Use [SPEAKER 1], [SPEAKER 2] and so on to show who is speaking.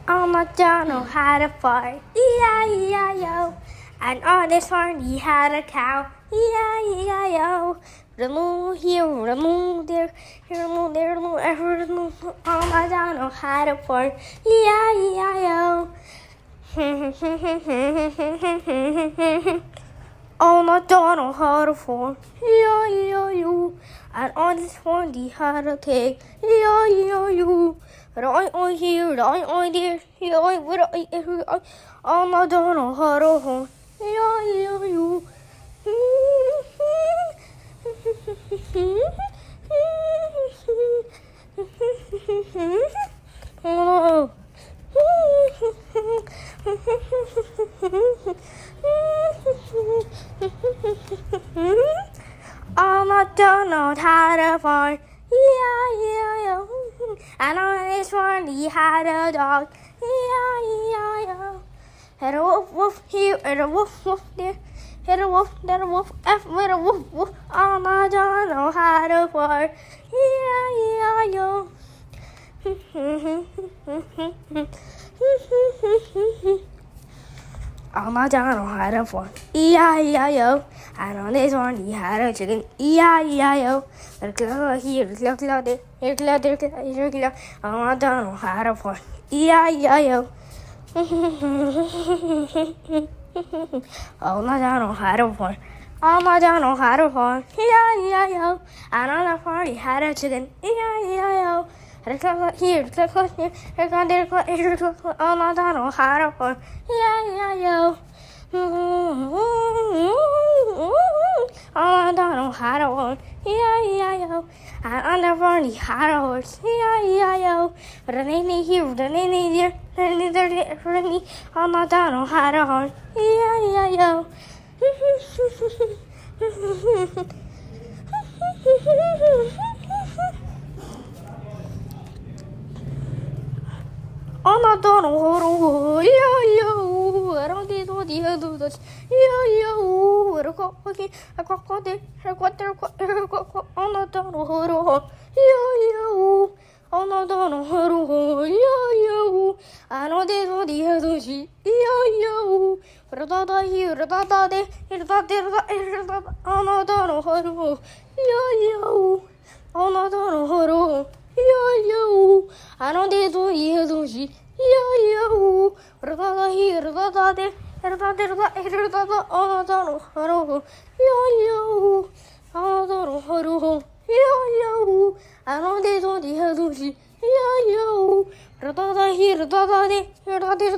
[SPEAKER 1] don't know how to fart, E-I-E-I-O. And on this farm he had a cow, E-I-E-I-O. The moon here, the moon there, here the moon there, the moon ever, the moon. I don't know how to fart, E-I-E-I-O. I don't know how to fart, E-I-E-I-O. And on this farm he had a pig, E-I-E-I-O. I here, I there, I with I don't know how to hold. You. Oh. I don't know how to find. Yeah. And on this one he had a dog. E-I-E-I-O. Had a woof here, and a woof there. Had a woof, then a woof, F with a woof. I don't know how to fart. E-I-E-I-O. I don't know how to fart. E-I-E-I-O. And on this one he had a chicken. E-I-E-I-O. Here, clock there. Here, clock there. Here, clock. I don't know how to fart. E-I-E-I-O. I don't know how to fart. I don't know how to fart. E-I-E-I-O. And on the farm he had a chicken. E-I-E-I-O. Here, clock here. Here, clock there. Here, clock. I don't know how to fart. E-I-E-I-O. I don't know how to walk, E-I-E-I-O. And on the farm he had a horse, E-I-E-I-O. But the name here, the name there, the name there for me. I don't know how to horse, E-I-E-I-O. I don't know how to walk, E-I-E-I-O. I don't get what you do that, E-I-E-I-O. I don't know how to hold. I don't know how to hold. I know this what the other she. Rada here, rada there, rada there, rada. I don't know how to hold. I don't know how to hold. I know this what the other she. Rada here, rada there. I don't know how to hold. I don't know how to hold. I know this one the other she. Rada here, rada there, rada there.